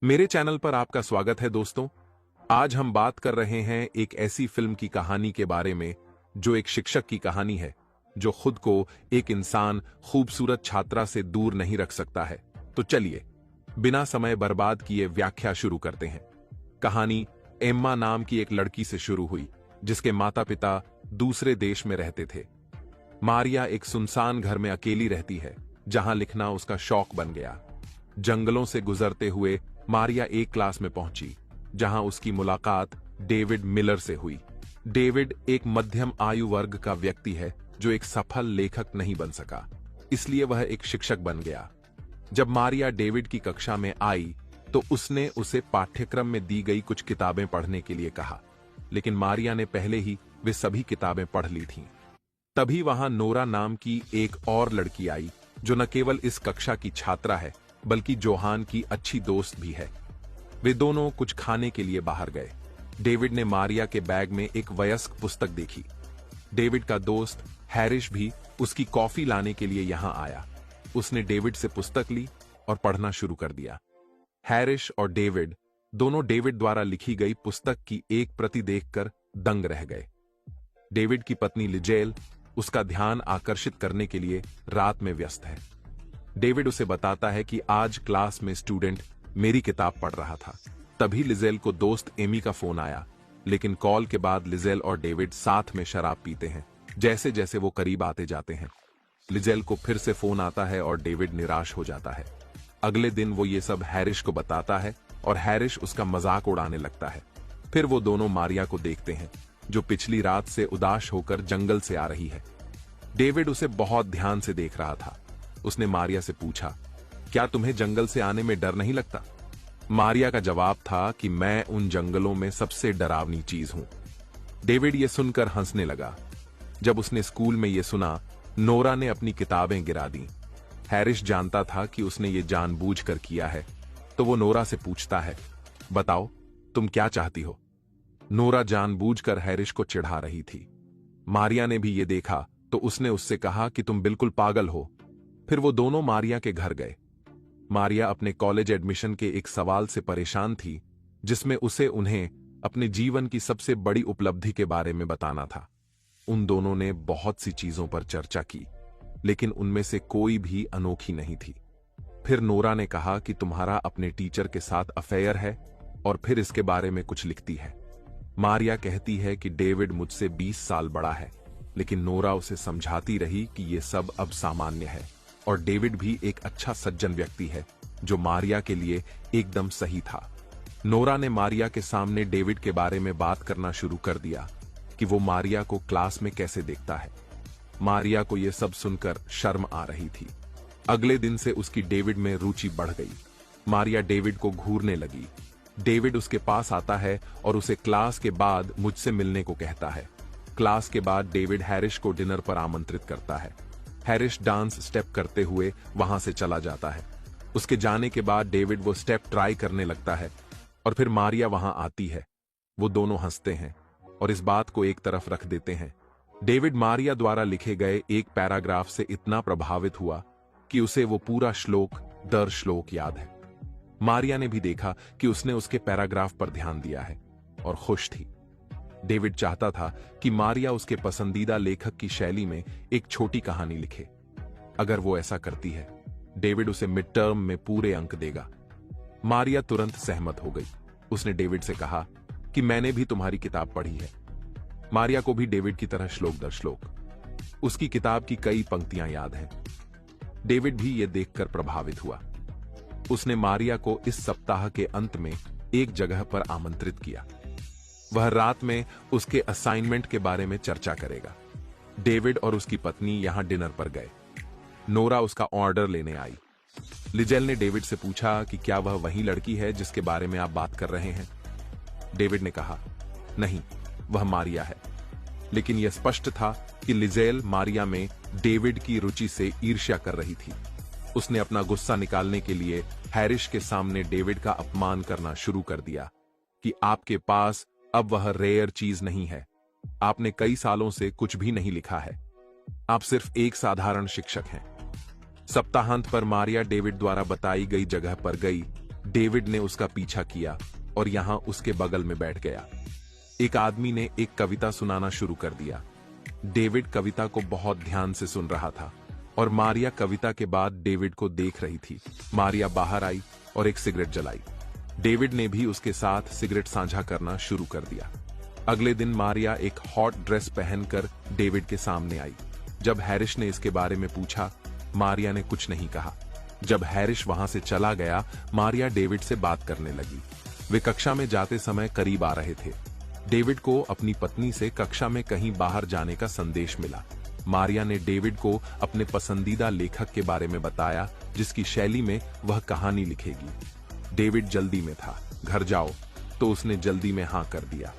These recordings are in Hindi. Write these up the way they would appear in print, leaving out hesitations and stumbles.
मेरे चैनल पर आपका स्वागत है दोस्तों। आज हम बात कर रहे हैं एक ऐसी फिल्म की कहानी के बारे में जो एक शिक्षक की कहानी है जो खुद को एक इंसान खूबसूरत छात्रा से दूर नहीं रख सकता है। तो चलिए बिना समय बर्बाद किए व्याख्या शुरू करते हैं। कहानी एम्मा नाम की एक लड़की से शुरू हुई जिसके माता पिता दूसरे देश में रहते थे। मारिया एक सुनसान घर में अकेली रहती है जहां लिखना उसका शौक बन गया। जंगलों से गुजरते हुए मारिया एक क्लास में पहुंची जहां उसकी मुलाकात डेविड मिलर से हुई। डेविड एक मध्यम आयु वर्ग का व्यक्ति है जो एक सफल लेखक नहीं बन सका, इसलिए वह एक शिक्षक बन गया। जब मारिया डेविड की कक्षा में आई तो उसने उसे पाठ्यक्रम में दी गई कुछ किताबें पढ़ने के लिए कहा, लेकिन मारिया ने पहले ही वे सभी किताबें पढ़ ली थीं। तभी वहां नोरा नाम की एक और लड़की आई जो न केवल इस कक्षा की छात्रा है बल्कि जोहान की अच्छी दोस्त भी है। वे दोनों कुछ खाने के लिए बाहर गए। डेविड ने मारिया के बैग में एक वयस्क पुस्तक देखी। डेविड का दोस्त हैरिश भी उसकी कॉफी लाने के लिए यहां आया। उसने डेविड से पुस्तक ली और पढ़ना शुरू कर दिया। हैरिश और डेविड दोनों डेविड द्वारा लिखी गई पुस्तक की एक प्रति देखकर दंग रह गए। डेविड की पत्नी लिजेल उसका ध्यान आकर्षित करने के लिए रात में व्यस्त है। डेविड उसे बताता है कि आज क्लास में स्टूडेंट मेरी किताब पढ़ रहा था। तभी लिजेल को दोस्त एमी का फोन आया, लेकिन कॉल के बाद लिजेल और डेविड साथ में शराब पीते हैं। जैसे जैसे वो करीब आते जाते हैं, लिजेल को फिर से फोन आता है और डेविड निराश हो जाता है। अगले दिन वो ये सब हैरिश को बताता है और हैरिश उसका मजाक उड़ाने लगता है। फिर वो दोनों मारिया को देखते हैं जो पिछली रात से उदास होकर जंगल से आ रही है। डेविड उसे बहुत ध्यान से देख रहा था। उसने मारिया से पूछा, क्या तुम्हें जंगल से आने में डर नहीं लगता? मारिया का जवाब था कि मैं उन जंगलों में सबसे डरावनी चीज हूं। डेविड ये सुनकर हंसने लगा। जब उसने स्कूल में ये सुना, नोरा ने अपनी किताबें गिरा दी। हैरिश जानता था कि उसने ये जानबूझकर किया है, तो वो नोरा से पूछता है, बताओ तुम क्या चाहती हो? नोरा जानबूझकर हैरिश को चिढ़ा रही थी। मारिया ने भी ये देखा तो उसने उससे कहा कि तुम बिल्कुल पागल हो। फिर वो दोनों मारिया के घर गए। मारिया अपने कॉलेज एडमिशन के एक सवाल से परेशान थी जिसमें उसे उन्हें अपने जीवन की सबसे बड़ी उपलब्धि के बारे में बताना था। उन दोनों ने बहुत सी चीजों पर चर्चा की, लेकिन उनमें से कोई भी अनोखी नहीं थी। फिर नोरा ने कहा कि तुम्हारा अपने टीचर के साथ अफेयर है और फिर इसके बारे में कुछ लिखती है। मारिया कहती है कि डेविड मुझसे 20 साल बड़ा है, लेकिन नोरा उसे समझाती रही कि यह सब अब सामान्य है और डेविड भी एक अच्छा सज्जन व्यक्ति है, जो मारिया के लिए एकदम सही था। नोरा ने मारिया के सामने डेविड के बारे में बात करना शुरू कर दिया कि वो मारिया को क्लास में कैसे देखता है। मारिया को यह सब सुनकर शर्म आ रही थी। अगले दिन से उसकी डेविड में रुचि बढ़ गई। मारिया डेविड को घूरने लगी। डेविड उसके पास आता है और उसे क्लास के बाद मुझसे मिलने को कहता है। क्लास के बाद डेविड हैरिश को डिनर पर आमंत्रित करता है। हैरिश डांस स्टेप करते हुए वहां से चला जाता है। उसके जाने के बाद डेविड वो स्टेप ट्राई करने लगता है और फिर मारिया वहां आती है। वो दोनों हंसते हैं और इस बात को एक तरफ रख देते हैं। डेविड मारिया द्वारा लिखे गए एक पैराग्राफ से इतना प्रभावित हुआ कि उसे वो पूरा श्लोक दर श्लोक याद है। मारिया ने भी देखा कि उसने उसके पैराग्राफ पर ध्यान दिया है और खुश थी। डेविड चाहता था कि मारिया उसके पसंदीदा लेखक की शैली में एक छोटी कहानी लिखे। अगर वो ऐसा करती है, डेविड उसे मिड टर्म में पूरे अंक देगा। मारिया तुरंत सहमत हो गई। उसने डेविड से कहा कि मैंने भी तुम्हारी किताब पढ़ी है। मारिया को भी डेविड की तरह श्लोक दर श्लोक उसकी किताब की कई पंक्तियां याद हैं। डेविड भी यह देखकर प्रभावित हुआ। उसने मारिया को इस सप्ताह के अंत में एक जगह पर आमंत्रित किया। वह रात में उसके असाइनमेंट के बारे में चर्चा करेगा। डेविड और उसकी पत्नी यहां डिनर पर गए। नोरा उसका ऑर्डर लेने आई। लिजेल ने डेविड से पूछा कि क्या वह वही लड़की है जिसके बारे में आप बात कर रहे हैं? डेविड ने कहा, नहीं, वह मारिया है। लेकिन यह स्पष्ट था कि लिजेल मारिया में डेविड की रुचि से ईर्ष्या कर रही थी। उसने अपना गुस्सा निकालने के लिए हैरिश के सामने डेविड का अपमान करना शुरू कर दिया कि आपके पास अब वह रेयर चीज नहीं है। आपने कई सालों से कुछ भी नहीं लिखा है। आप सिर्फ एक साधारण शिक्षक हैं। सप्ताहांत पर मारिया डेविड द्वारा बताई गई जगह पर गई डेविड ने उसका पीछा किया और यहां उसके बगल में बैठ गया। एक आदमी ने एक कविता सुनाना शुरू कर दिया। डेविड कविता को बहुत ध्यान से सुन रहा था और मारिया कविता के बाद डेविड को देख रही थी। मारिया बाहर आई और एक सिगरेट जलाई। डेविड ने भी उसके साथ सिगरेट साझा करना शुरू कर दिया। अगले दिन मारिया एक हॉट ड्रेस पहनकर डेविड के सामने आई। जब हैरिश ने इसके बारे में पूछा, मारिया ने कुछ नहीं कहा। जब हैरिश वहां से चला गया, मारिया डेविड से बात करने लगी। वे कक्षा में जाते समय करीब आ रहे थे। डेविड को अपनी पत्नी से कक्षा में कहीं बाहर जाने का संदेश मिला। मारिया ने डेविड को अपने पसंदीदा लेखक के बारे में बताया, जिसकी शैली में वह कहानी लिखेगी। डेविड जल्दी में था। घर जाओ, तो उसने जल्दी में हां कर दिया।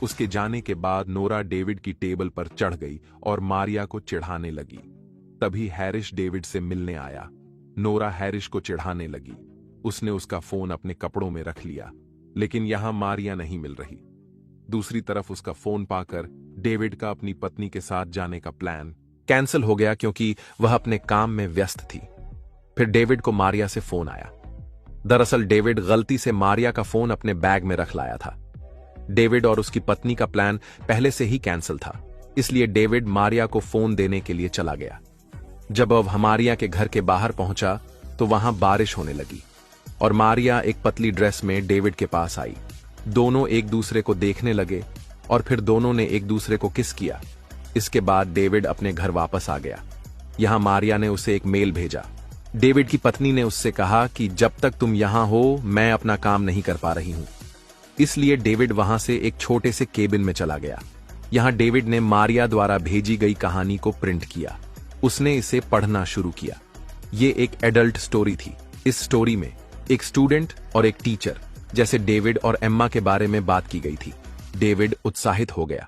उसके जाने के बाद नोरा डेविड की टेबल पर चढ़ गई और मारिया को चिढ़ाने लगी। तभी हैरिश डेविड से मिलने आया। नोरा हैरिश को चिढ़ाने लगी। उसने उसका फोन अपने कपड़ों में रख लिया, लेकिन यहां मारिया नहीं मिल रही। दूसरी तरफ उसका फोन पाकर डेविड का अपनी पत्नी के साथ जाने का प्लान कैंसिल हो गया, क्योंकि वह अपने काम में व्यस्त थी। फिर डेविड को मारिया से फोन आया। दरअसल डेविड गलती से मारिया का फोन अपने बैग में रख लाया था। डेविड और उसकी पत्नी का प्लान पहले से ही कैंसिल था, इसलिए डेविड मारिया को फोन देने के लिए चला गया। जब वह मारिया के घर के बाहर पहुंचा तो वहां बारिश होने लगी और मारिया एक पतली ड्रेस में डेविड के पास आई। दोनों एक दूसरे को देखने लगे और फिर दोनों ने एक दूसरे को किस किया। इसके बाद डेविड अपने घर वापस आ गया। यहां मारिया ने उसे एक मेल भेजा। डेविड की पत्नी ने उससे कहा कि जब तक तुम यहां हो, मैं अपना काम नहीं कर पा रही हूं। इसलिए डेविड वहां से एक छोटे से केबिन में चला गया। यहां डेविड ने मारिया द्वारा भेजी गई कहानी को प्रिंट किया। उसने इसे पढ़ना शुरू किया। ये एक एडल्ट स्टोरी थी। इस स्टोरी में एक स्टूडेंट और एक टीचर जैसे डेविड और एम्मा के बारे में बात की गई थी। डेविड उत्साहित हो गया।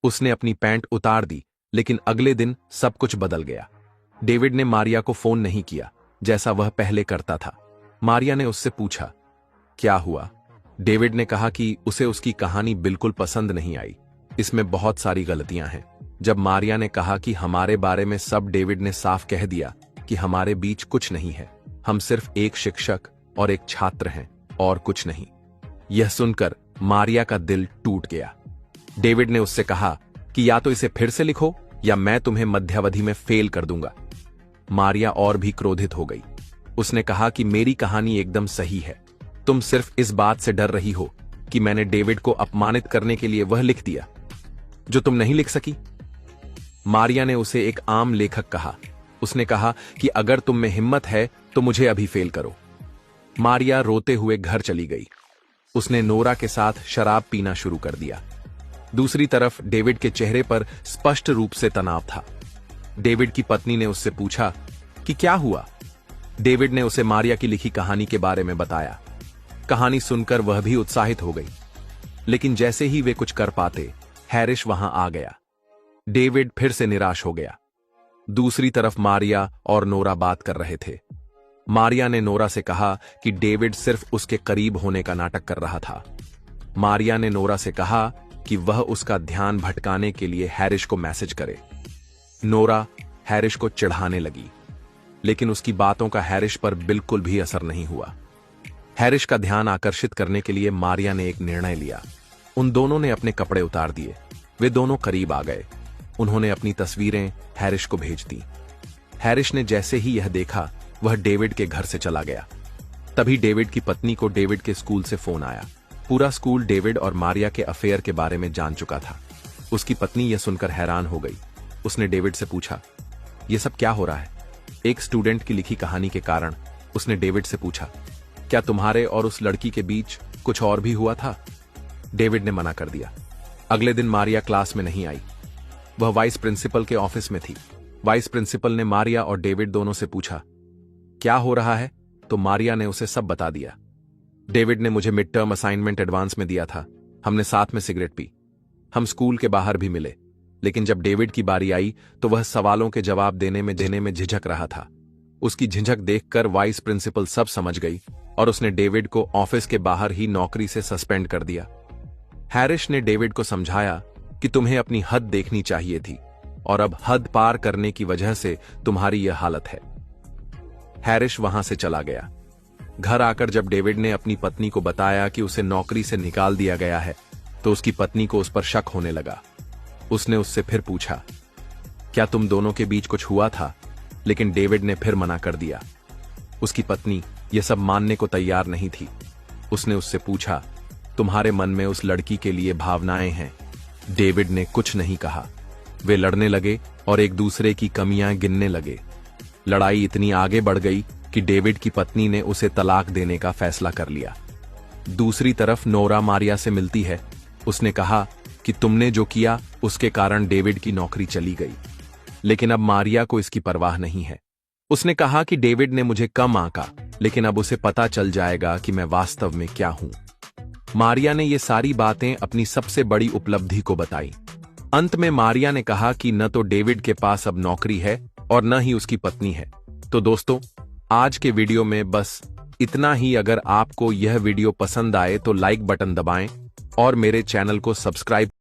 उसने अपनी पैंट उतार दी, लेकिन अगले दिन सब कुछ बदल गया। डेविड ने मारिया को फोन नहीं किया, जैसा वह पहले करता था। मारिया ने उससे पूछा, क्या हुआ? डेविड ने कहा कि उसे उसकी कहानी बिल्कुल पसंद नहीं आई। इसमें बहुत सारी गलतियां हैं। जब मारिया ने कहा कि हमारे बारे में सब, डेविड ने साफ कह दिया कि हमारे बीच कुछ नहीं है। हम सिर्फ एक शिक्षक और एक छात्र हैं और कुछ नहीं। यह सुनकर मारिया का दिल टूट गया। डेविड ने उससे कहा कि या तो इसे फिर से लिखो या मैं तुम्हें मध्यावधि में फेल कर दूंगा। मारिया और भी क्रोधित हो गई। उसने कहा कि मेरी कहानी एकदम सही है। तुम सिर्फ इस बात से डर रही हो कि मैंने डेविड को अपमानित करने के लिए वह लिख दिया जो तुम नहीं लिख सकी। मारिया ने उसे एक आम लेखक कहा। उसने कहा कि अगर तुम में हिम्मत है तो मुझे अभी फेल करो। मारिया रोते हुए घर चली गई। उसने नोरा के साथ शराब पीना शुरू कर दिया। दूसरी तरफ डेविड के चेहरे पर स्पष्ट रूप से तनाव था। डेविड की पत्नी ने उससे पूछा कि क्या हुआ। डेविड ने उसे मारिया की लिखी कहानी के बारे में बताया। कहानी सुनकर वह भी उत्साहित हो गई, लेकिन जैसे ही वे कुछ कर पाते, हैरिश वहां आ गया। डेविड फिर से निराश हो गया। दूसरी तरफ मारिया और नोरा बात कर रहे थे। मारिया ने नोरा से कहा कि डेविड सिर्फ उसके करीब होने का नाटक कर रहा था। मारिया ने नोरा से कहा कि वह उसका ध्यान भटकाने के लिए हैरिश को मैसेज करे। नोरा हैरिश को चिढ़ाने लगी, लेकिन उसकी बातों का हैरिश पर बिल्कुल भी असर नहीं हुआ। हैरिश का ध्यान आकर्षित करने के लिए मारिया ने एक निर्णय लिया। उन दोनों ने अपने कपड़े उतार दिए। वे दोनों करीब आ गए। उन्होंने अपनी तस्वीरें हैरिश को भेज दी। हैरिश ने जैसे ही यह देखा, वह डेविड के घर से चला गया। तभी डेविड की पत्नी को डेविड के स्कूल से फोन आया। पूरा स्कूल डेविड और मारिया के अफेयर के बारे में जान चुका था। उसकी पत्नी यह सुनकर हैरान हो गई। उसने डेविड से पूछा, यह सब क्या हो रहा है? एक स्टूडेंट की लिखी कहानी के कारण उसने डेविड से पूछा, क्या तुम्हारे और उस लड़की के बीच कुछ और भी हुआ था? डेविड ने मना कर दिया। अगले दिन मारिया क्लास में नहीं आई। वह वाइस प्रिंसिपल के ऑफिस में थी। वाइस प्रिंसिपल ने मारिया और डेविड दोनों से पूछा, क्या हो रहा है? तो मारिया ने उसे सब बता दिया। डेविड ने मुझे मिड टर्म असाइनमेंट एडवांस में दिया था। हमने साथ में सिगरेट पी। हम स्कूल के बाहर भी मिले, लेकिन जब डेविड की बारी आई तो वह सवालों के जवाब देने में झिझक रहा था। उसकी झिझक देखकर वाइस प्रिंसिपल सब समझ गई और उसने डेविड को ऑफिस के बाहर ही नौकरी से सस्पेंड कर दिया। हैरिश ने डेविड को समझाया कि तुम्हें अपनी हद देखनी चाहिए थी और अब हद पार करने की वजह से तुम्हारी यह हालत है। हैरिश वहां से चला गया। घर आकर जब डेविड ने अपनी पत्नी को बताया कि उसे नौकरी से निकाल दिया गया है, तो उसकी पत्नी को उस पर शक होने लगा। उसने उससे फिर पूछा, क्या तुम दोनों के बीच कुछ हुआ था? लेकिन डेविड ने फिर मना कर दिया। उसकी पत्नी यह सब मानने को तैयार नहीं थी। उसने उससे पूछा, तुम्हारे मन में उस लड़की के लिए भावनाएं हैं? डेविड ने कुछ नहीं कहा। वे लड़ने लगे और एक दूसरे की कमियां गिनने लगे। लड़ाई इतनी आगे बढ़ गई कि डेविड की पत्नी ने उसे तलाक देने का फैसला कर लिया। दूसरी तरफ नोरा मारिया से मिलती है। उसने कहा कि तुमने जो किया उसके कारण डेविड की नौकरी चली गई। लेकिन अब मारिया को इसकी परवाह नहीं है। उसने कहा कि डेविड ने मुझे कम आंका, लेकिन अब उसे पता चल जाएगा कि मैं वास्तव में क्या हूं। मारिया ने ये सारी बातें अपनी सबसे बड़ी उपलब्धि को बताई। अंत में मारिया ने कहा कि न तो डेविड के पास अब नौकरी है और न ही उसकी पत्नी है। तो दोस्तों, आज के वीडियो में बस इतना ही। अगर आपको यह वीडियो पसंद आए तो लाइक बटन दबाएं और मेरे चैनल को सब्सक्राइब